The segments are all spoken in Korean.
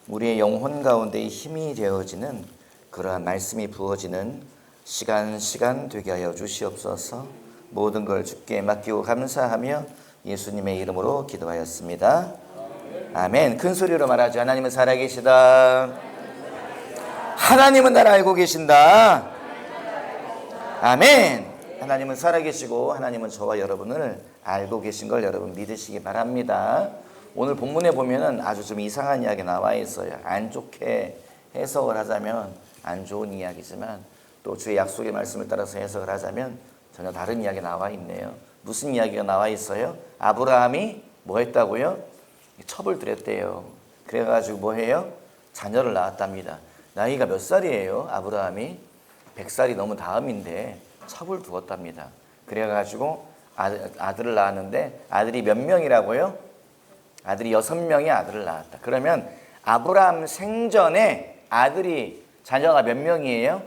우리의 영혼 가운데 힘이 되어지는 그러한 말씀이 부어지는 시간 되게 하여 주시옵소서. 모든 걸 주께 맡기고 감사하며 예수님의 이름으로 기도하였습니다. 아멘. 큰 소리로 말하죠. 하나님은 살아계시다. 하나님은 나를 알고 계신다. 아멘. 하나님은 살아계시고 하나님은 저와 여러분을 알고 계신 걸 여러분 믿으시기 바랍니다. 오늘 본문에 보면은 아주 좀 이상한 이야기 나와 있어요. 안 좋게 해석을 하자면 안 좋은 이야기지만 또 주의 약속의 말씀을 따라서 해석을 하자면 전혀 다른 이야기 나와 있네요. 무슨 이야기가 나와 있어요? 아브라함이 뭐 했다고요? 첩을 들였대요. 그래가지고 뭐 해요? 자녀를 낳았답니다. 나이가 몇 살이에요? 아브라함이 100살이 넘은 다음인데 첩을 두었답니다. 그래가지고 아들을 낳았는데 아들이 몇 명이라고요? 아들이 6명의 아들을 낳았다. 그러면 아브라함 생전에 자녀가 몇 명이에요?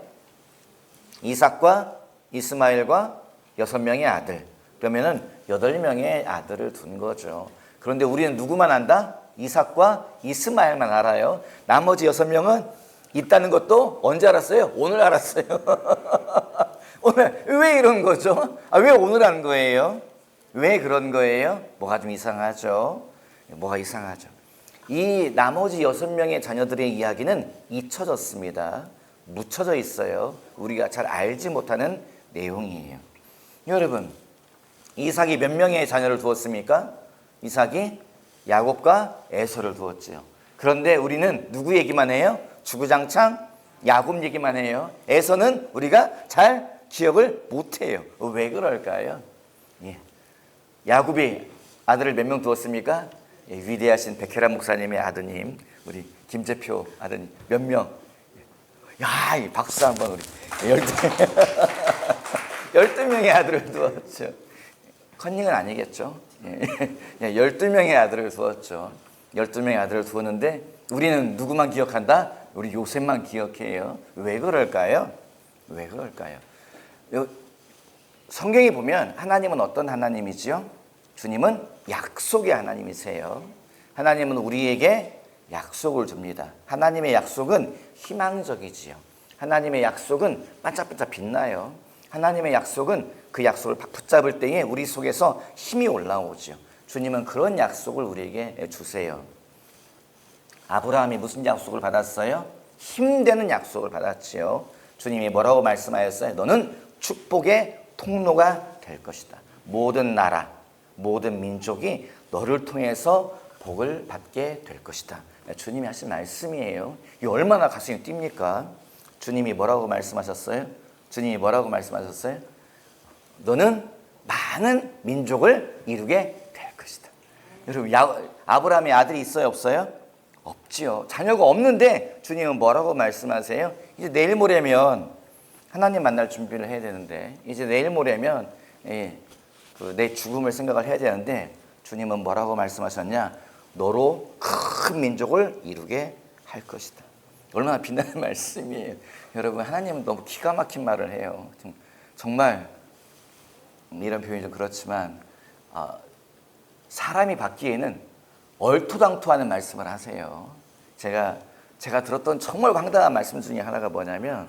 이삭과 이스마엘과 6명의 아들. 그러면은 8명의 아들을 둔 거죠. 그런데 우리는 누구만 안다? 이삭과 이스마엘만 알아요. 나머지 6명은 있다는 것도 언제 알았어요? 오늘 알았어요. 오늘 왜 이런 거죠? 왜 오늘 한 거예요? 왜 그런 거예요? 뭐가 좀 이상하죠? 뭐가 이상하죠? 이 나머지 6명의 자녀들의 이야기는 잊혀졌습니다. 묻혀져 있어요. 우리가 잘 알지 못하는 내용이에요. 여러분, 이삭이 몇 명의 자녀를 두었습니까? 이삭이 야곱과 에서를 두었지요. 그런데 우리는 누구 얘기만 해요? 주구장창 야곱 얘기만 해요. 에서는 우리가 잘 기억을 못해요. 왜 그럴까요? 야곱이 아들을 몇 명 두었습니까? 위대하신 백혜란 목사님의 아드님, 우리 김재표 아드님 몇 명? 야, 이 박수 한번 우리 12명의 아들을 두었죠. 컨닝은 아니겠죠. 12명의 아들을 두었죠. 12명의 아들을 두었는데 우리는 누구만 기억한다? 우리 요셉만 기억해요. 왜 그럴까요? 왜 그럴까요? 성경에 보면 하나님은 어떤 하나님이지요? 주님은 약속의 하나님이세요. 하나님은 우리에게 약속을 줍니다. 하나님의 약속은 희망적이지요. 하나님의 약속은 반짝반짝 빛나요. 하나님의 약속은 그 약속을 붙잡을 때에 우리 속에서 힘이 올라오지요. 주님은 그런 약속을 우리에게 주세요. 아브라함이 무슨 약속을 받았어요? 힘되는 약속을 받았지요. 주님이 뭐라고 말씀하였어요? 너는 축복의 통로가 될 것이다. 모든 나라, 모든 민족이 너를 통해서 복을 받게 될 것이다. 주님이 하신 말씀이에요. 이 얼마나 가슴이 뜁니까? 주님이 뭐라고 말씀하셨어요? 주님이 뭐라고 말씀하셨어요? 너는 많은 민족을 이루게 될 것이다. 여러분, 아브라함의 아들이 있어요, 없어요? 없지요. 자녀가 없는데 주님은 뭐라고 말씀하세요? 이제 내일 모레면 하나님 만날 준비를 해야 되는데, 이제 내일 모레면 내 죽음을 생각을 해야 되는데, 주님은 뭐라고 말씀하셨냐? 너로 큰 민족을 이루게 할 것이다. 얼마나 빛나는 말씀이에요. 여러분, 하나님은 너무 기가 막힌 말을 해요. 정말 이런 표현이 좀 그렇지만 사람이 받기에는 얼토당토하는 말씀을 하세요. 제가 들었던 정말 황당한 말씀 중에 하나가 뭐냐면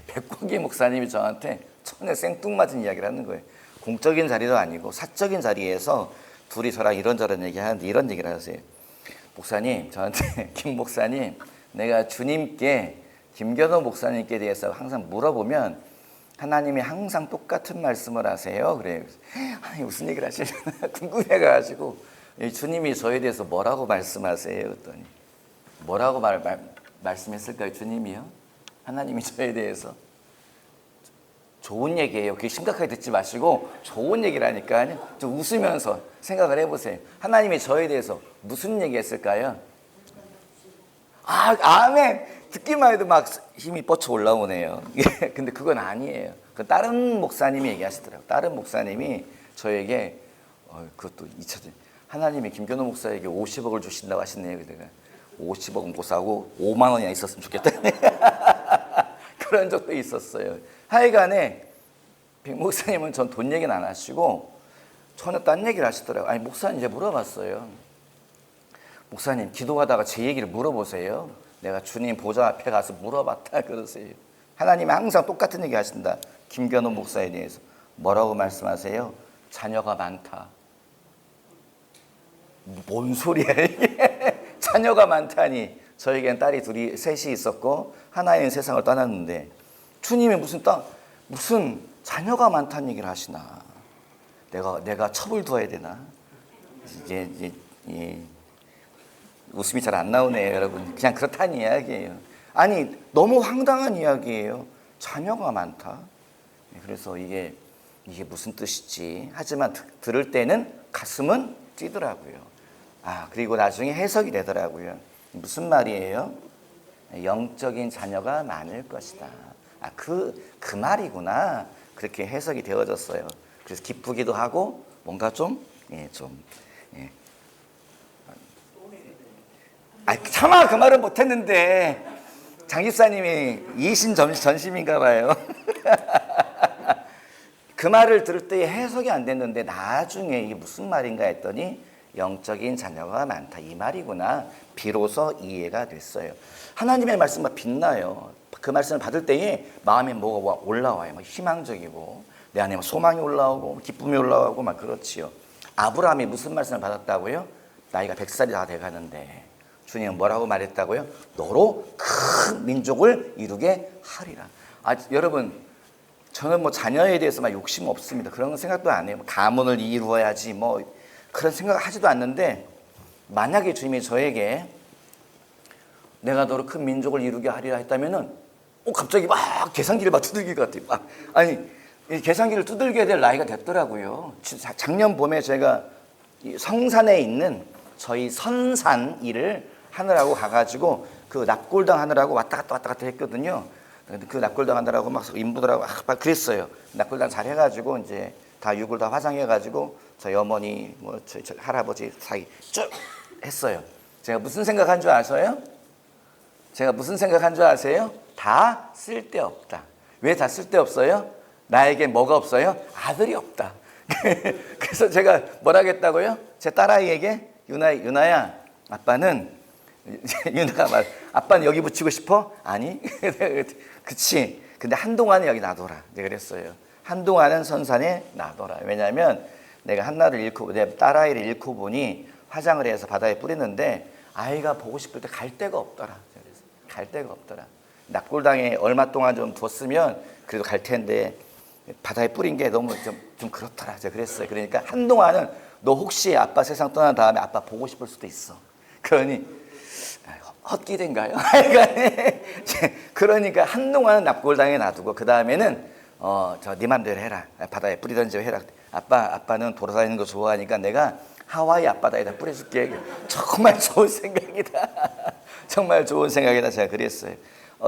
백광기 목사님이 저한테 천에 생뚱맞은 이야기를 하는 거예요. 공적인 자리도 아니고 사적인 자리에서 둘이 저랑 이런저런 얘기하는데 이런 얘기를 하세요. 목사님, 저한테 김 목사님, 내가 주님께 김견호 목사님께 대해서 항상 물어보면 하나님이 항상 똑같은 말씀을 하세요. 그래요. 하나님 무슨 얘기를 하시려나 궁금해가지고 주님이 저에 대해서 뭐라고 말씀하세요? 그랬더니 뭐라고 말씀했을까요? 주님이요? 하나님이 저에 대해서 좋은 얘기예요. 그게 심각하게 듣지 마시고 좋은 얘기라니까요. 좀 웃으면서 생각을 해보세요. 하나님이 저에 대해서 무슨 얘기 했을까요? 아멘. 듣기만 해도 막 힘이 뻗쳐 올라오네요. 근데 그건 아니에요. 그 다른 목사님이 얘기하시더라고요. 다른 목사님이 저에게 그것도 잊혀진 하나님이 김견호 목사에게 50억을 주신다고 하시네요. 내가 50억은 못 사고 5만 원이나 있었으면 좋겠다. 그런 적도 있었어요. 하여간에 백 목사님은 전 돈 얘기는 안 하시고 전혀 딴 얘기를 하시더라고요. 아니 목사님 이제 물어봤어요. 목사님 기도하다가 제 얘기를 물어보세요. 내가 주님 보좌 앞에 가서 물어봤다 그러세요. 하나님은 항상 똑같은 얘기 하신다. 김견호 목사에 대해서 뭐라고 말씀하세요? 자녀가 많다. 뭔 소리야 이게. 자녀가 많다니. 저에겐 딸이 셋이 있었고 하나는 세상을 떠났는데 주님이 무슨 자녀가 많다는 얘기를 하시나. 내가 첩을 두어야 되나. 이제 웃음이 잘 안 나오네요 여러분. 그냥 그렇다는 이야기예요. 아니 너무 황당한 이야기예요. 자녀가 많다. 그래서 이게 무슨 뜻이지. 하지만 들을 때는 가슴은 뛰더라고요. 그리고 나중에 해석이 되더라고요. 무슨 말이에요? 영적인 자녀가 많을 것이다. 그 말이구나. 그렇게 해석이 되어졌어요. 그래서 기쁘기도 하고 뭔가 차마 그 말은 못했는데 장 집사님이 이신전심인가 봐요. 그 말을 들을 때 해석이 안 됐는데 나중에 이게 무슨 말인가 했더니 영적인 자녀가 많다 이 말이구나. 비로소 이해가 됐어요. 하나님의 말씀만 빛나요. 그 말씀을 받을 때에 마음에 뭐가 올라와요. 막 희망적이고 내 안에 소망이 올라오고 기쁨이 올라오고 막 그렇지요. 아브라함이 무슨 말씀을 받았다고요? 나이가 100살이 다 돼가는데 주님은 뭐라고 말했다고요? 너로 큰 민족을 이루게 하리라. 여러분 저는 자녀에 대해서 막 욕심 없습니다. 그런 생각도 안 해요. 가문을 이루어야지 그런 생각을 하지도 않는데 만약에 주님이 저에게 내가 너로 큰 민족을 이루게 하리라 했다면은 갑자기 막 계산기를 막 두들길 것 같아요. 이 계산기를 두들겨야 될 나이가 됐더라고요. 작년 봄에 제가 성산에 있는 저희 선산 일을 하느라고 가가지고 그 납골당 하느라고 왔다 갔다 했거든요. 그 납골당 하느라고 막 인부들하고 막 그랬어요. 납골당 잘 해가지고 이제 다 육을 다 화장해가지고 저희 어머니 저희 할아버지 사이 쭉 했어요. 제가 무슨 생각한 줄 아세요? 다 쓸데없다. 왜 다 쓸데없어요? 나에게 뭐가 없어요? 아들이 없다. 그래서 제가 뭐라 했다고요? 제 딸아이에게 유나야 아빠는 아빠는 여기 붙이고 싶어? 아니. 그치. 근데 한동안은 여기 놔둬라. 내가 그랬어요. 한동안은 선산에 놔둬라. 왜냐하면 내가 내 딸아이를 잃고 보니 화장을 해서 바다에 뿌리는데 아이가 보고 싶을 때 갈 데가 없더라. 갈 데가 없더라. 납골당에 얼마 동안 좀 뒀으면 그래도 갈 텐데 바다에 뿌린 게 너무 좀 그렇더라. 제가 그랬어요. 그러니까 한동안은 너 혹시 아빠 세상 떠난 다음에 아빠 보고 싶을 수도 있어. 그러니 헛기대인가요? 그러니까 한동안은 납골당에 놔두고 그 다음에는 네 맘대로 해라. 바다에 뿌리던지 해라. 아빠는 돌아다니는 거 좋아하니까 내가 하와이 앞바다에다 뿌려줄게. 정말 좋은 생각이다. 정말 좋은 생각이다. 제가 그랬어요.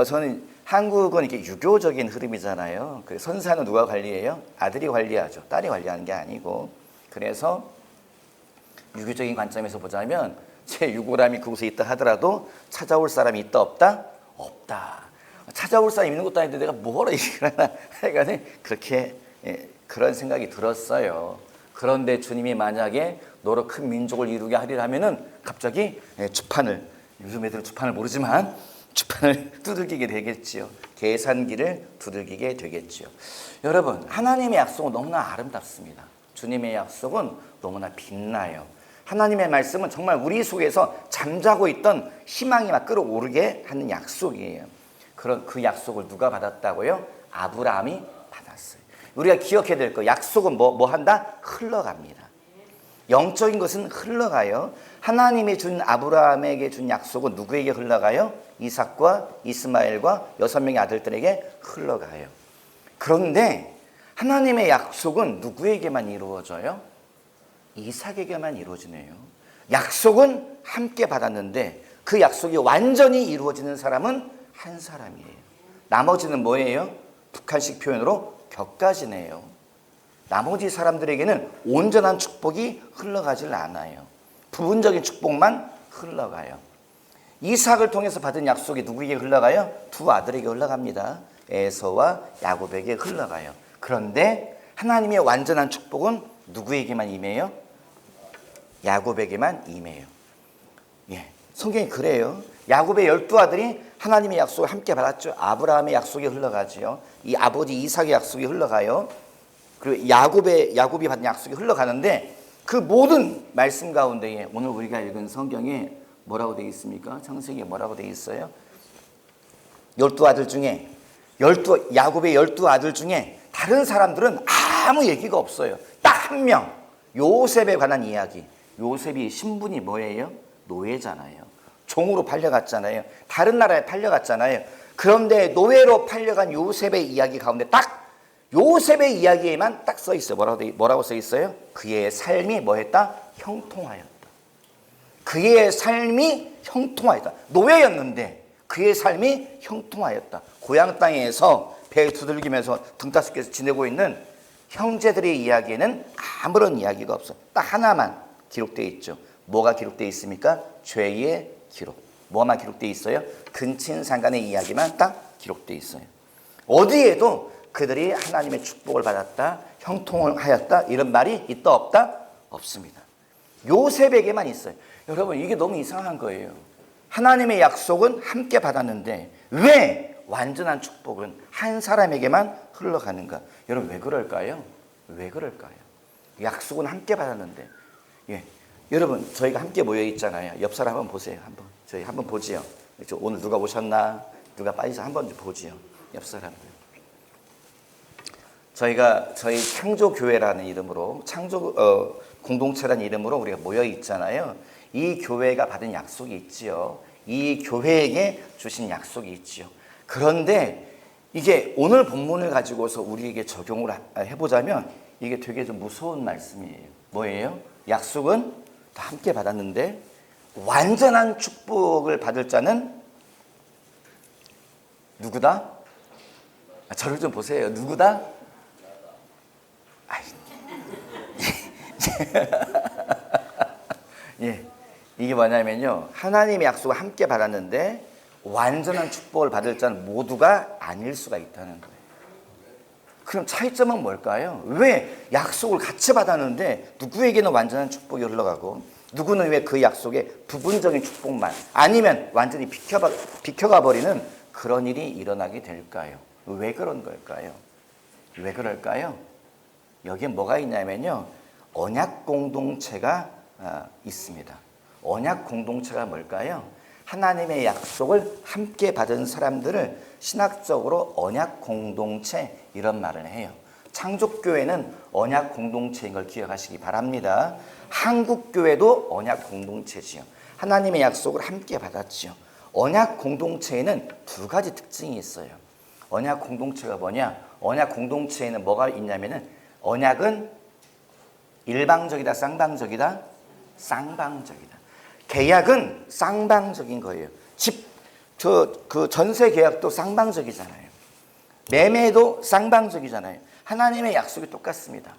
저는 한국은 이렇게 유교적인 흐름이잖아요. 그 선사는 누가 관리해요? 아들이 관리하죠. 딸이 관리하는 게 아니고. 그래서 유교적인 관점에서 보자면 제 유골함이 그곳에 있다 하더라도 찾아올 사람이 있다 없다? 없다. 찾아올 사람이 있는 것도 아닌데 내가 뭐라 얘기를 하나 하여간에 그렇게 그런 생각이 들었어요. 그런데 주님이 만약에 너로 큰 민족을 이루게 하리라 하면은 갑자기 주판을, 요즘 애들은 주판을 모르지만 주판을 두들기게 되겠지요. 계산기를 두들기게 되겠지요. 여러분, 하나님의 약속은 너무나 아름답습니다. 주님의 약속은 너무나 빛나요. 하나님의 말씀은 정말 우리 속에서 잠자고 있던 희망이 막 끌어오르게 하는 약속이에요. 그 약속을 누가 받았다고요? 아브라함이 받았어요. 우리가 기억해야 될 거, 약속은 뭐 한다? 흘러갑니다. 영적인 것은 흘러가요. 하나님이 준 아브라함에게 준 약속은 누구에게 흘러가요? 이삭과 이스마엘과 6명의 아들들에게 흘러가요. 그런데 하나님의 약속은 누구에게만 이루어져요? 이삭에게만 이루어지네요. 약속은 함께 받았는데 그 약속이 완전히 이루어지는 사람은 한 사람이에요. 나머지는 뭐예요? 북한식 표현으로 격가지네요. 나머지 사람들에게는 온전한 축복이 흘러가질 않아요. 부분적인 축복만 흘러가요. 이삭을 통해서 받은 약속이 누구에게 흘러가요? 두 아들에게 흘러갑니다. 에서와 야곱에게 흘러가요. 그런데 하나님의 완전한 축복은 누구에게만 임해요? 야곱에게만 임해요. 예, 성경이 그래요. 야곱의 12아들이 하나님의 약속을 함께 받았죠. 아브라함의 약속이 흘러가지요. 이 아버지 이삭의 약속이 흘러가요. 그리고 야곱이 받은 약속이 흘러가는데 그 모든 말씀 가운데에 오늘 우리가 읽은 성경에 뭐라고 되어 있습니까? 창세기에 뭐라고 되어 있어요? 12아들 중에 야곱의 12아들 중에 다른 사람들은 아무 얘기가 없어요. 딱 한 명, 요셉에 관한 이야기. 요셉이 신분이 뭐예요? 노예잖아요. 종으로 팔려갔잖아요. 다른 나라에 팔려갔잖아요. 그런데 노예로 팔려간 요셉의 이야기 가운데 딱 요셉의 이야기에만 딱 써 있어요. 뭐라고 써 있어요? 그의 삶이 뭐했다? 형통하였다. 그의 삶이 형통하였다. 노예였는데 그의 삶이 형통하였다. 고향 땅에서 배 두들기면서 등 따스게 지내고 있는 형제들의 이야기에는 아무런 이야기가 없어요. 딱 하나만 기록되어 있죠. 뭐가 기록되어 있습니까? 죄의 기록. 뭐만 기록되어 있어요? 근친상간의 이야기만 딱 기록되어 있어요. 어디에도 그들이 하나님의 축복을 받았다, 형통을 하였다 이런 말이 있다 없다? 없습니다. 요셉에게만 있어요. 여러분 이게 너무 이상한 거예요. 하나님의 약속은 함께 받았는데 왜 완전한 축복은 한 사람에게만 흘러가는가? 여러분 왜 그럴까요? 왜 그럴까요? 약속은 함께 받았는데 예. 여러분 저희가 함께 모여 있잖아요. 옆 사람 한번 보세요. 저희 한번 보지요. 오늘 누가 오셨나? 누가 빠지서 한번 보지요. 옆 사람들. 저희 창조교회라는 이름으로 공동체라는 이름으로 우리가 모여 있잖아요. 이 교회가 받은 약속이 있지요. 이 교회에게 주신 약속이 있지요. 그런데 이게 오늘 본문을 가지고서 우리에게 적용을 해보자면 이게 되게 좀 무서운 말씀이에요. 뭐예요? 약속은 다 함께 받았는데 완전한 축복을 받을 자는 누구다? 저를 좀 보세요. 누구다? 예, 이게 뭐냐면요. 하나님의 약속을 함께 받았는데 완전한 축복을 받을 자는 모두가 아닐 수가 있다는 거예요. 그럼 차이점은 뭘까요? 왜 약속을 같이 받았는데 누구에게는 완전한 축복이 흘러가고 누구는 왜 그 약속의 부분적인 축복만 아니면 완전히 비켜가 버리는 그런 일이 일어나게 될까요? 왜 그런 걸까요? 왜 그럴까요? 여기에 뭐가 있냐면요. 언약 공동체가 있습니다. 언약 공동체가 뭘까요? 하나님의 약속을 함께 받은 사람들을 신학적으로 언약 공동체 이런 말을 해요. 창족교회는 언약 공동체인 걸 기억하시기 바랍니다. 한국교회도 언약 공동체지요. 하나님의 약속을 함께 받았지요. 언약 공동체에는 두 가지 특징이 있어요. 언약 공동체가 뭐냐? 언약 공동체에는 뭐가 있냐면은 언약은 일방적이다, 쌍방적이다? 쌍방적이다. 계약은 쌍방적인 거예요. 그 전세 계약도 쌍방적이잖아요. 매매도 쌍방적이잖아요. 하나님의 약속이 똑같습니다.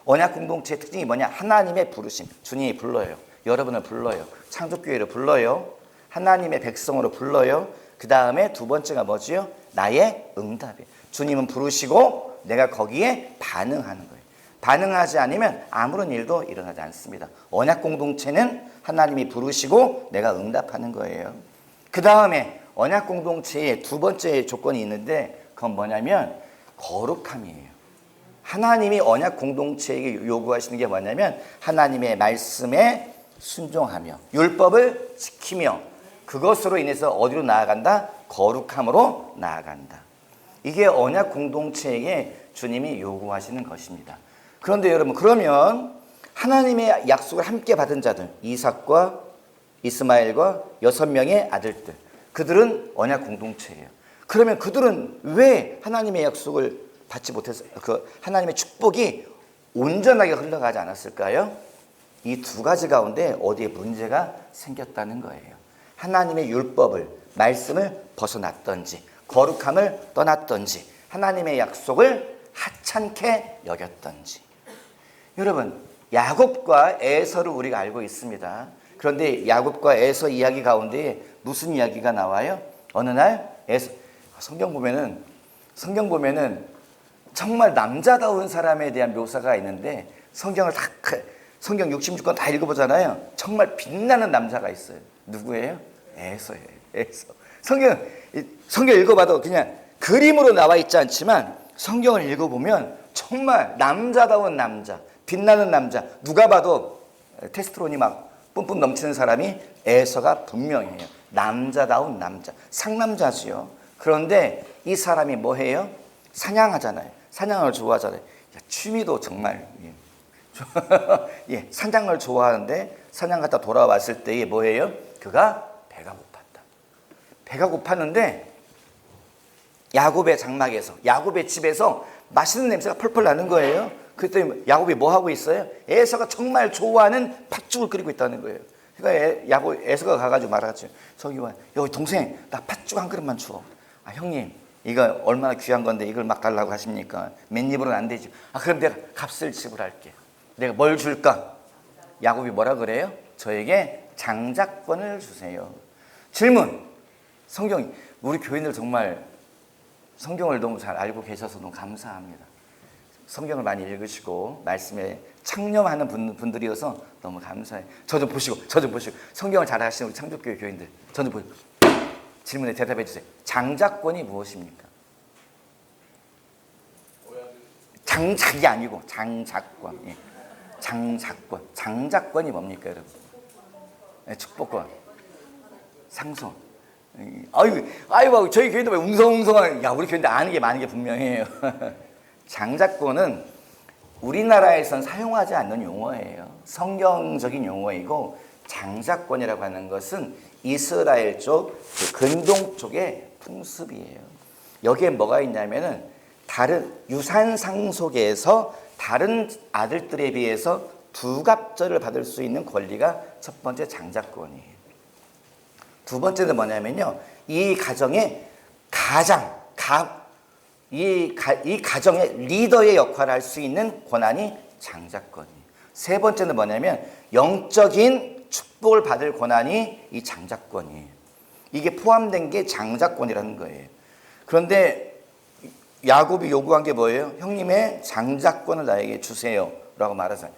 언약 공동체의 특징이 뭐냐? 하나님의 부르심. 주님이 불러요. 여러분을 불러요. 창조교회를 불러요. 하나님의 백성으로 불러요. 그 다음에 두 번째가 뭐지요? 나의 응답이에요. 주님은 부르시고 내가 거기에 반응하는 거예요. 반응하지 않으면 아무런 일도 일어나지 않습니다. 언약 공동체는 하나님이 부르시고 내가 응답하는 거예요. 그 다음에 언약 공동체의 두 번째 조건이 있는데 그건 뭐냐면 거룩함이에요. 하나님이 언약 공동체에게 요구하시는 게 뭐냐면 하나님의 말씀에 순종하며 율법을 지키며 그것으로 인해서 어디로 나아간다? 거룩함으로 나아간다. 이게 언약 공동체에게 주님이 요구하시는 것입니다. 그런데 여러분 그러면 하나님의 약속을 함께 받은 자들 이삭과 이스마엘과 6명의 아들들 그들은 언약 공동체예요. 그러면 그들은 왜 하나님의 약속을 받지 못해서 그 하나님의 축복이 온전하게 흘러가지 않았을까요? 이 두 가지 가운데 어디에 문제가 생겼다는 거예요. 하나님의 율법을 말씀을 벗어났던지 거룩함을 떠났던지 하나님의 약속을 하찮게 여겼던지. 여러분 야곱과 에서를 우리가 알고 있습니다. 그런데 야곱과 에서 이야기 가운데 무슨 이야기가 나와요? 어느 날 에서 성경 보면은 정말 남자다운 사람에 대한 묘사가 있는데 성경을 다 성경 66권 다 읽어보잖아요. 정말 빛나는 남자가 있어요. 누구예요? 에서예요. 에서. 성경 읽어봐도 그냥 그림으로 나와 있지 않지만 성경을 읽어보면 정말 남자다운 남자, 빛나는 남자, 누가 봐도 테스토스테론이 막 뿜뿜 넘치는 사람이 에서가 분명해요. 남자다운 남자, 상남자지요. 그런데 이 사람이 뭐 해요? 사냥하잖아요. 사냥을 좋아하잖아요. 취미도 정말 예, 사냥을 좋아하는데 사냥 갔다 돌아왔을 때에 뭐예요? 그가 배가 고팠다. 배가 고팠는데 야곱의 장막에서, 야곱의 집에서 맛있는 냄새가 펄펄 나는 거예요. 그랬더니 야곱이 뭐 하고 있어요? 에서가 정말 좋아하는 팥죽을 끓이고 있다는 거예요. 그러니까 에서가 가가지고 말하죠. 저기 와, 여기 동생, 나 팥죽 한 그릇만 줘. 아, 형님, 이거 얼마나 귀한 건데 이걸 막 달라고 하십니까? 맨입으로는 안 되지. 아, 그럼 내가 값을 지불할게. 내가 뭘 줄까? 야곱이 뭐라 그래요? 저에게 장자권을 주세요. 질문. 성경, 우리 교인들 정말 성경을 너무 잘 알고 계셔서 너무 감사합니다. 성경을 많이 읽으시고 말씀에 창념하는 분들이어서 너무 감사해요. 저 좀 보시고 성경을 잘 아시는 우리 창조교회 교인들, 저 좀 보시고 질문에 대답해 주세요. 장자권이 무엇입니까? 장작이 아니고 장자권. 예. 장자권. 장자권이 뭡니까, 여러분? 네, 축복권. 상속. 아유, 저희 교회도 왜 웅성웅성한, 야, 우리 교회인데 아는 게 많은 게 분명해요. 장자권은 우리나라에선 사용하지 않는 용어예요. 성경적인 용어이고, 장자권이라고 하는 것은 이스라엘 쪽, 근동 쪽의 풍습이에요. 여기에 뭐가 있냐면은, 다른 유산 상속에서 다른 아들들에 비해서 부갑절을 받을 수 있는 권리가 첫 번째 장자권이에요. 두 번째는 뭐냐면요, 이 가정의 이 가정의 리더의 역할을 할 수 있는 권한이 장자권이에요. 세 번째는 뭐냐면 영적인 축복을 받을 권한이 이 장자권이에요. 이게 포함된 게 장자권이라는 거예요. 그런데 야곱이 요구한 게 뭐예요? 형님의 장자권을 나에게 주세요 라고 말하잖아요.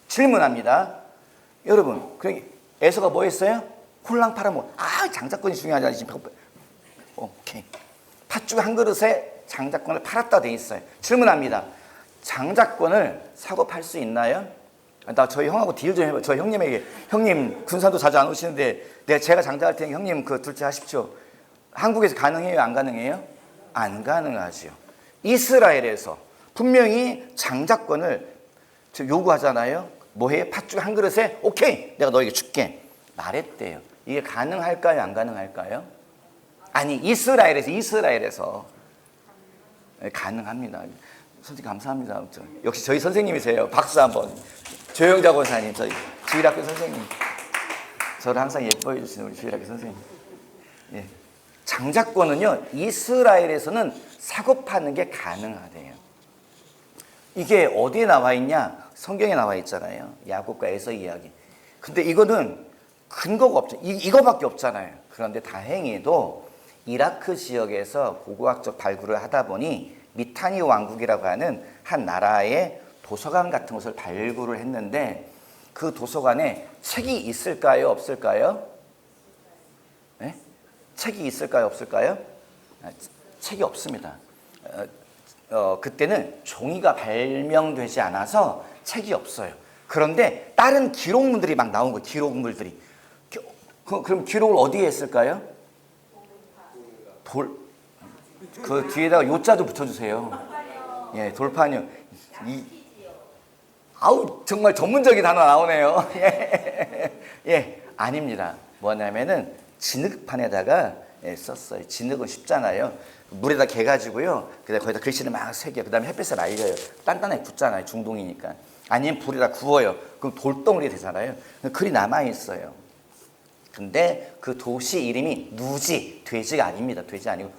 질문합니다. 여러분, 에서가 뭐 했어요? 홀랑 팔아먹어. 장자권이 중요하잖아요. 지금 오케이. 팥죽 한 그릇에 장자권을 팔았다 돼 있어요. 질문합니다. 장자권을 사고 팔 수 있나요? 나 저희 형하고 딜 좀 해봐요. 저 형님에게, 형님 군산도 자주 안 오시는데 제가 장자할 테니 형님 그 둘째 하십시오. 한국에서 가능해요? 안 가능해요? 안 가능하죠. 이스라엘에서 분명히 장자권을 요구하잖아요. 뭐해? 팥죽 한 그릇에 오케이, 내가 너에게 줄게 말했대요. 이게 가능할까요? 안 가능할까요? 아니, 이스라엘에서 가능합니다. 선생님 감사합니다. 역시 저희 선생님이세요. 박수 한번. 조영자 권사님, 저희 주일학교 선생님. 저를 항상 예뻐해 주시는 우리 주일학교 선생님. 예. 장자권은요, 이스라엘에서는 사고 파는 게 가능하대요. 이게 어디에 나와 있냐? 성경에 나와 있잖아요. 야곱과 에서 이야기. 근데 이거는 근거가 없죠. 이거밖에 없잖아요. 그런데 다행히도 이라크 지역에서 고고학적 발굴을 하다 보니 미타니 왕국이라고 하는 한 나라의 도서관 같은 것을 발굴을 했는데 그 도서관에 책이 있을까요? 없을까요? 네? 책이 있을까요? 없을까요? 책이 없습니다. 그때는 종이가 발명되지 않아서 책이 없어요. 그런데 다른 기록물들이 막 나온 거예요. 기록물들이. 그럼 기록을 어디에 했을까요? 그 뒤에다가 요자도 붙여주세요. 예, 돌판이요. 정말 전문적인 단어 나오네요. 예, 아닙니다. 뭐냐면은 진흙판에다가 썼어요. 진흙은 쉽잖아요. 물에다 개가지고요. 거기다 글씨를 막 새겨요. 그 다음에 햇빛에 말려요. 단단하게 굳잖아요. 중동이니까. 아니면 불에다 구워요. 그럼 돌덩어리 되잖아요. 글이 남아있어요. 근데 그 도시 이름이 누지, 돼지가 아닙니다. 돼지 아니고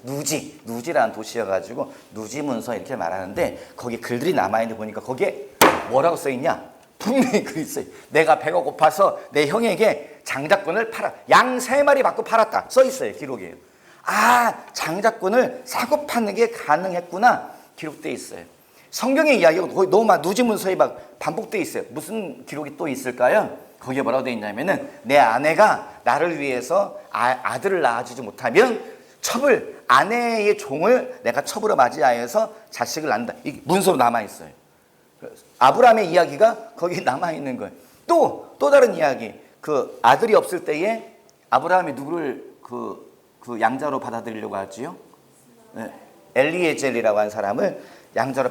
누지라는 도시여가지고 누지문서 이렇게 말하는데 거기 글들이 남아있는데 보니까 거기에 뭐라고 써있냐? 분명히 글이 있어요. 내가 배가 고파서 내 형에게 장자권을 양 3마리 받고 팔았다. 써있어요. 기록이에요. 장자권을 사고 파는 게 가능했구나. 기록되어 있어요. 성경의 이야기가 거의 너무 막 누지문서에 막 반복되어 있어요. 무슨 기록이 또 있을까요? 거기에 뭐라고 되어 있냐면은 내 아내가 나를 위해서 아들을 낳아주지 못하면 아내의 종을 내가 첩으로 맞이하여서 자식을 낳는다. 이 문서로 남아있어요. 아브라함의 이야기가 거기 남아있는 거예요. 또 다른 이야기. 그 아들이 없을 때에 아브라함이 누구를 그 양자로 받아들이려고 하지요? 네. 엘리에젤이라고 하는 사람을 양자로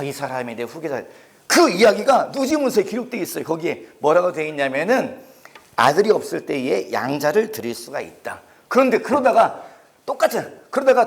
이 사람이 내 후계자. 그 이야기가 누지문서에 기록되어 있어요. 거기에 뭐라고 되어 있냐면은 아들이 없을 때에 양자를 드릴 수가 있다. 그런데 그러다가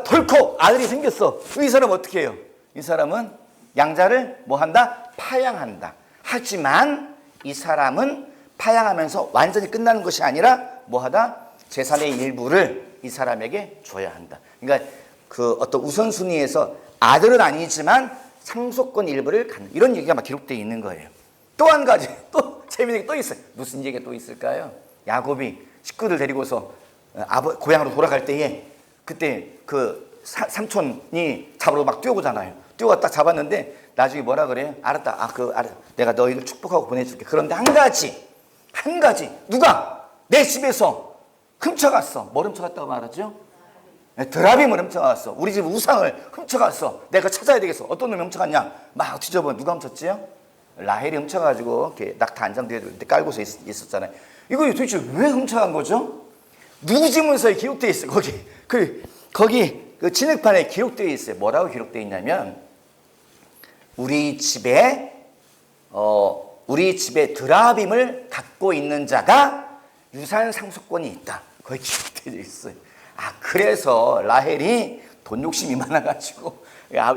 덜컥 아들이 생겼어. 이 사람 어떻게 해요? 이 사람은 양자를 뭐 한다? 파양한다. 하지만 이 사람은 파양하면서 완전히 끝나는 것이 아니라 뭐 하다? 재산의 일부를 이 사람에게 줘야 한다. 그러니까 그 어떤 우선순위에서 아들은 아니지만 상속권 일부를 갖는 이런 얘기가 막 기록되어 있는 거예요. 또 한 가지 또 재미있는 게 또 있어요. 무슨 얘기가 또 있을까요? 야곱이 식구들 데리고서 고향으로 돌아갈 때에 그때 그 삼촌이 잡으러 막 뛰어오잖아요. 뛰어가 딱 잡았는데 나중에 뭐라 그래요? 알았다. 내가 너희를 축복하고 보내줄게. 그런데 한 가지 누가 내 집에서 훔쳐갔어. 뭘 훔쳐갔다고 말하죠? 드라빔을 훔쳐갔어. 우리 집 우상을 훔쳐갔어. 내가 찾아야 되겠어. 어떤 놈이 훔쳐갔냐? 막 뒤져보면 누가 훔쳤지요? 라헬이 훔쳐가지고 이렇게 낙타 안장대에 깔고서 있었잖아요. 이거 도대체 왜 훔쳐간 거죠? 누지문서에 기록되어 있어요. 거기 그 진흙판에 기록되어 있어요. 뭐라고 기록되어 있냐면 우리 집에 드라빔을 갖고 있는 자가 유산 상속권이 있다. 거기 기록되어 있어요. 그래서 라헬이 돈 욕심이 많아가지고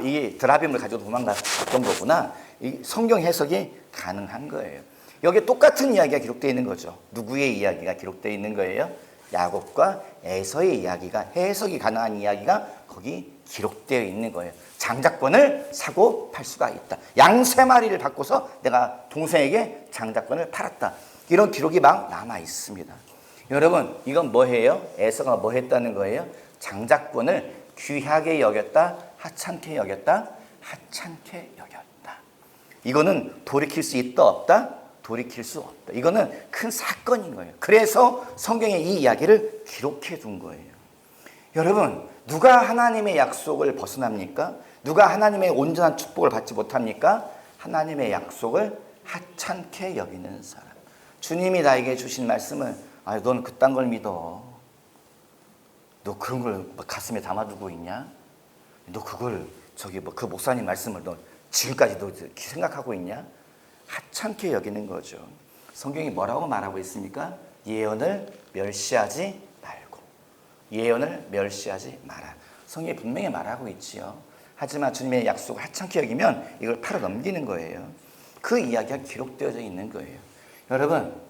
이 드라빔을 가지고 도망갔던 거구나. 이 성경 해석이 가능한 거예요. 여기에 똑같은 이야기가 기록되어 있는 거죠. 누구의 이야기가 기록되어 있는 거예요? 야곱과 에서의 이야기가 해석이 가능한 이야기가 거기 기록되어 있는 거예요. 장자권을 사고 팔 수가 있다. 양 3마리를 바꿔서 내가 동생에게 장자권을 팔았다. 이런 기록이 막 남아 있습니다. 여러분, 이건 뭐예요? 에서가 뭐 했다는 거예요? 장자권을 귀하게 여겼다, 하찮게 여겼다, 하찮게 여겼다. 이거는 돌이킬 수 있다, 없다? 돌이킬 수 없다. 이거는 큰 사건인 거예요. 그래서 성경에 이 이야기를 기록해 둔 거예요. 여러분, 누가 하나님의 약속을 벗어납니까? 누가 하나님의 온전한 축복을 받지 못합니까? 하나님의 약속을 하찮게 여기는 사람. 주님이 나에게 주신 말씀은 넌 그딴 걸 믿어. 너 그런 걸 가슴에 담아두고 있냐? 너 그걸 그 목사님 말씀을 너 지금까지 너 생각하고 있냐? 하찮게 여기는 거죠. 성경이 뭐라고 말하고 있습니까? 예언을 멸시하지 말고. 예언을 멸시하지 마라. 성경이 분명히 말하고 있지요. 하지만 주님의 약속을 하찮게 여기면 이걸 팔아 넘기는 거예요. 그 이야기가 기록되어져 있는 거예요. 여러분,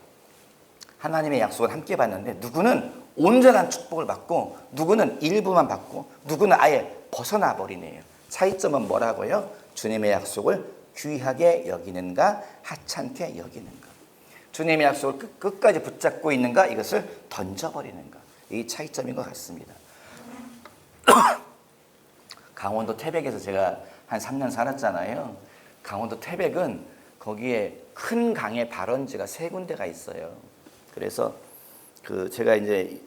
하나님의 약속을 함께 받는데 누구는 온전한 축복을 받고 누구는 일부만 받고 누구는 아예 벗어나 버리네요. 차이점은 뭐라고요? 주님의 약속을 귀하게 여기는가 하찮게 여기는가. 주님의 약속을 끝까지 붙잡고 있는가 이것을 던져버리는가. 이 차이점인 것 같습니다. 강원도 태백에서 제가 한 3년 살았잖아요. 강원도 태백은 거기에 큰 강의 발원지가 3군데가 있어요. 그래서 제가 이제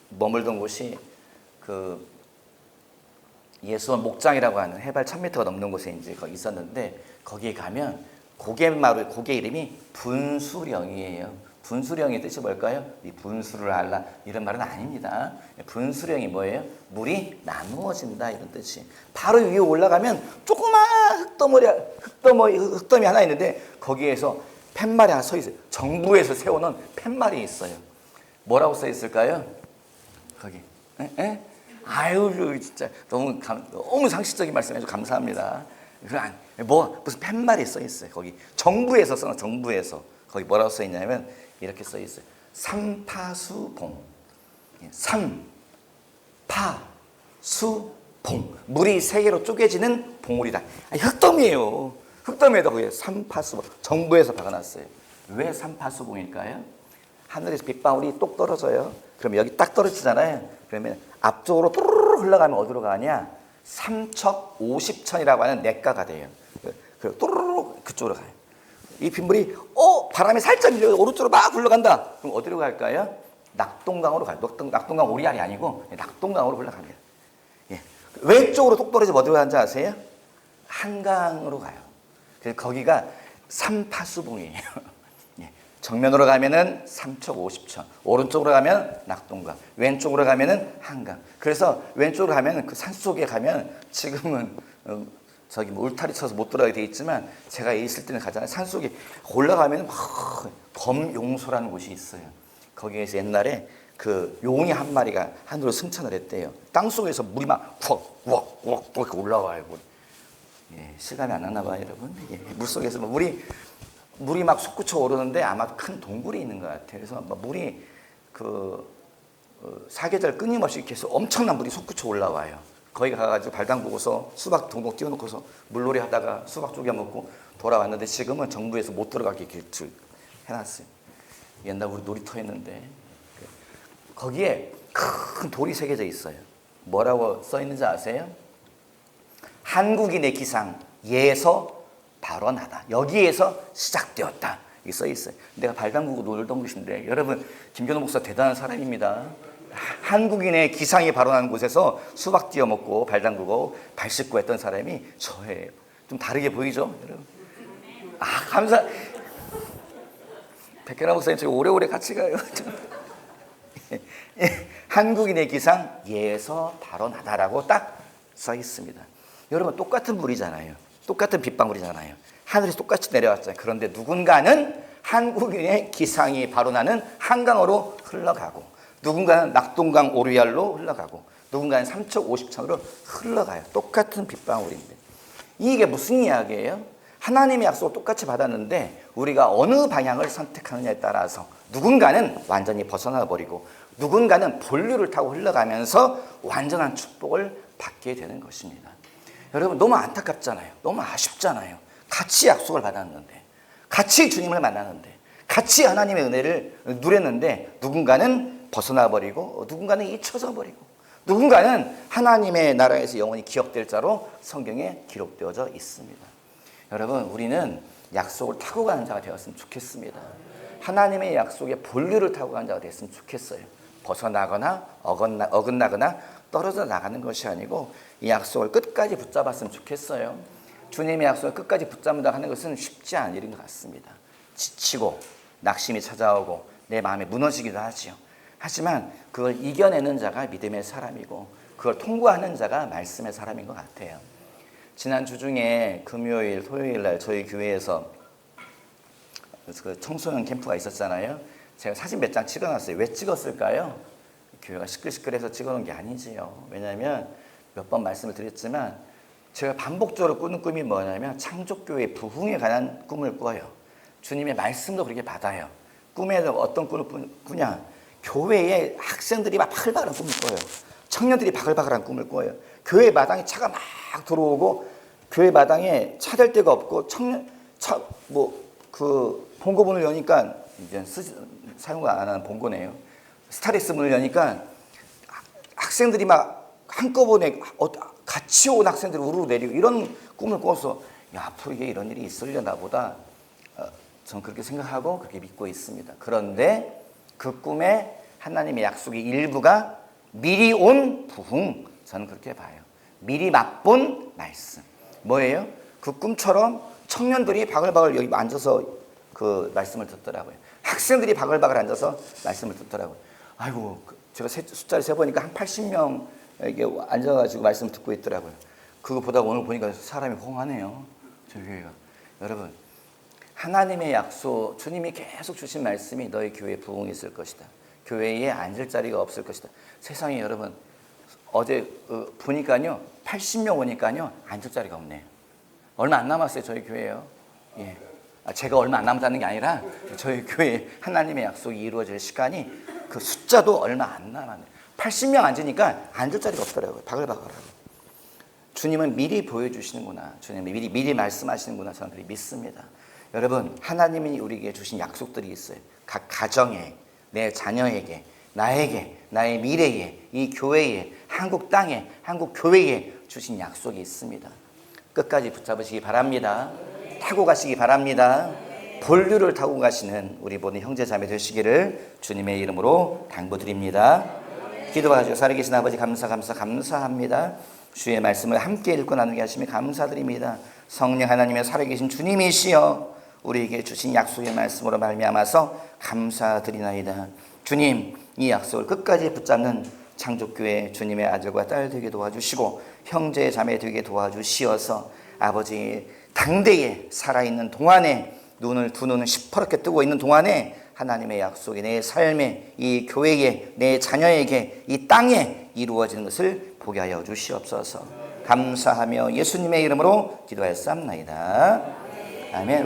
머물던 곳이 예수원 목장이라고 하는 해발 1000m가 넘는 곳에 이제 거기 있었는데 거기에 가면 고개 이름이 분수령이에요. 분수령의 뜻이 뭘까요? 이 분수를 알라 이런 말은 아닙니다. 분수령이 뭐예요? 물이 나누어진다 이런 뜻이. 바로 위에 올라가면 조그마한 흙더미 하나 있는데 거기에서 팻말이 하나 서 있어요. 정부에서 세워놓은 팻말이 있어요. 뭐라고 써 있을까요? 거기. 아유 진짜 너무 상식적인 말씀해서 감사합니다. 무슨 팻말이 써 있어요. 거기 정부에서 써놓은 정부에서 거기 뭐라고 써 있냐면 이렇게 써 있어요. 삼파수봉. 삼파수봉. 물이 3개로 쪼개지는 봉우리다. 흙더미예요. 흙더미에다 거기에 삼파수봉. 정부에서 박아놨어요. 왜 삼파수봉일까요? 하늘에서 빗방울이 똑 떨어져요. 그러면 여기 딱 떨어지잖아요. 그러면 앞쪽으로 또르르 흘러가면 어디로 가냐? 삼척 50천이라고 하는 냇가가 돼요. 그리고 또르르 그쪽으로 가요. 이 빗물이 바람이 살짝 밀려 오른쪽으로 막 흘러간다. 그럼 어디로 갈까요? 낙동강으로 가요. 낙동강 오리알이 아니고 낙동강으로 흘러갑니다. 예. 왼쪽으로 똑 떨어지면 어디로 가는지 아세요? 한강으로 가요. 그래서 거기가 삼파수봉이에요. 예. 정면으로 가면은 삼척 50천, 오른쪽으로 가면 낙동강, 왼쪽으로 가면은 한강. 그래서 왼쪽으로 가면 그 산속에 가면 지금은 저기 뭐 울타리 쳐서 못 들어가게 돼 있지만 제가 있을 때는 가잖아요. 산속에 올라가면 막 검용소라는 곳이 있어요. 거기에서 옛날에 그 용이 한 마리가 하늘로 승천을 했대요. 땅 속에서 물이 막 우럭 이렇게 올라와요. 예, 실감이 안 나나 봐요, 여러분. 예, 물 속에서 물이 막 솟구쳐 오르는데 아마 큰 동굴이 있는 것 같아요. 그래서 물이 사계절 끊임없이 계속 엄청난 물이 솟구쳐 올라와요. 거기 가가지고 발 담그고서 수박 동동 띄워놓고서 물놀이 하다가 수박 쪼개 먹고 돌아왔는데 지금은 정부에서 못 들어가게 길을 해놨어요. 옛날 우리 놀이터 했는데 거기에 큰 돌이 새겨져 있어요. 뭐라고 써 있는지 아세요? 한국인의 기상 예서 발원하다. 여기에서 시작되었다. 이게 써 있어요. 내가 발 담그고 놀던 곳인데 여러분 김경호 목사 대단한 사람입니다. 한국인의 기상이 발원하는 곳에서 수박 띄워 먹고 발 담그고 발 씻고 했던 사람이 저예요. 좀 다르게 보이죠, 여러분? 감사. 백현아 목사님 저희 오래오래 같이 가요. 한국인의 기상 예서 발원하다라고 딱 써 있습니다. 여러분 똑같은 물이잖아요. 똑같은 빗방울이잖아요. 하늘에서 똑같이 내려왔잖아요. 그런데 누군가는 한국인의 기상이 발원하는 한강으로 흘러가고 누군가는 낙동강 오리알로 흘러가고 누군가는 삼척 50천으로 흘러가요. 똑같은 빗방울인데 이게 무슨 이야기예요? 하나님의 약속을 똑같이 받았는데 우리가 어느 방향을 선택하느냐에 따라서 누군가는 완전히 벗어나 버리고 누군가는 본류를 타고 흘러가면서 완전한 축복을 받게 되는 것입니다. 여러분 너무 안타깝잖아요. 너무 아쉽잖아요. 같이 약속을 받았는데 같이 주님을 만나는데 같이 하나님의 은혜를 누렸는데 누군가는 벗어나 버리고 누군가는 잊혀져 버리고 누군가는 하나님의 나라에서 영원히 기억될 자로 성경에 기록되어져 있습니다. 여러분 우리는 약속을 타고 가는 자가 되었으면 좋겠습니다. 하나님의 약속에 본류를 타고 가는 자가 됐으면 좋겠어요. 벗어나거나 어긋나거나 떨어져 나가는 것이 아니고 이 약속을 끝까지 붙잡았으면 좋겠어요. 주님의 약속을 끝까지 붙잡는다 하는 것은 쉽지 않은 일인 것 같습니다. 지치고 낙심이 찾아오고 내 마음이 무너지기도 하지요. 하지만 그걸 이겨내는 자가 믿음의 사람이고 그걸 통과하는 자가 말씀의 사람인 것 같아요. 지난주 중에 금요일, 토요일 날 저희 교회에서 그 청소년 캠프가 있었잖아요. 제가 사진 몇 장 찍어놨어요. 왜 찍었을까요? 교회가 시끌시끌해서 찍어놓은 게 아니지요. 왜냐하면 몇 번 말씀을 드렸지만 제가 반복적으로 꾸는 꿈이 뭐냐면 창조교회 부흥에 관한 꿈을 꿔요. 주님의 말씀도 그렇게 받아요. 꿈에도 어떤 꿈을 꾸냐? 교회에 학생들이 막 바글바글한 꿈을 꿔요. 청년들이 바글바글한 꿈을 꿔요. 교회 마당에 차가 막 들어오고 교회 마당에 차 댈 데가 없고 본고문을 여니까 이제 사용 안 하는 본고네요. 스타렉스 문을 여니까 학생들이 막 한꺼번에 같이 온 학생들이 우르르 내리고 이런 꿈을 꿔서 앞으로 이게 이런 일이 있으려나 보다 저는 그렇게 생각하고 그렇게 믿고 있습니다. 그런데 그 꿈에 하나님의 약속의 일부가 미리 온 부흥, 저는 그렇게 봐요. 미리 맛본 말씀. 뭐예요? 그 꿈처럼 청년들이 바글바글 여기 앉아서 그 말씀을 듣더라고요. 학생들이 바글바글 앉아서 말씀을 듣더라고요. 아이고, 제가 숫자를 세보니까 한 80명 이게 앉아가지고 말씀을 듣고 있더라고요. 그거 보다가 오늘 보니까 사람이 호응하네요. 저희 교회가. 여러분, 하나님의 약속, 주님이 계속 주신 말씀이 너희 교회에 부흥이 있을 것이다. 교회에 앉을 자리가 없을 것이다. 세상에 여러분, 어제 보니까요, 80명 오니까요, 앉을 자리가 없네요. 얼마 안 남았어요, 저희 교회요. 예. 제가 얼마 안 남았다는 게 아니라 저희 교회 하나님의 약속이 이루어질 시간이 그 숫자도 얼마 안 남았네요. 80명 앉으니까 앉을 자리가 없더라고요. 바글바글하고. 주님은 미리 보여주시는구나. 주님은 미리 말씀하시는구나. 저는 그렇게 믿습니다. 여러분, 하나님이 우리에게 주신 약속들이 있어요. 각 가정에, 내 자녀에게, 나에게, 나의 미래에, 이 교회에, 한국 땅에, 한국 교회에 주신 약속이 있습니다. 끝까지 붙잡으시기 바랍니다. 타고 가시기 바랍니다. 본류를 타고 가시는 우리 모든 형제 자매 되시기를 주님의 이름으로 당부드립니다. 기도하시고 살아계신 아버지 감사합니다. 주의 말씀을 함께 읽고 나누게 하시며 감사드립니다. 성령 하나님의 살아계신 주님이시여 우리에게 주신 약속의 말씀으로 말미암아서 감사드리나이다. 주님, 이 약속을 끝까지 붙잡는 창조교회 주님의 아들과 딸 되게 도와주시고 형제 자매 되게 도와주시어서 아버지 당대에 살아있는 동안에 두 눈을 시퍼렇게 뜨고 있는 동안에 하나님의 약속이 내 삶에, 이 교회에, 내 자녀에게, 이 땅에 이루어지는 것을 보게 하여 주시옵소서. 감사하며 예수님의 이름으로 기도하였사옵나이다. 아멘.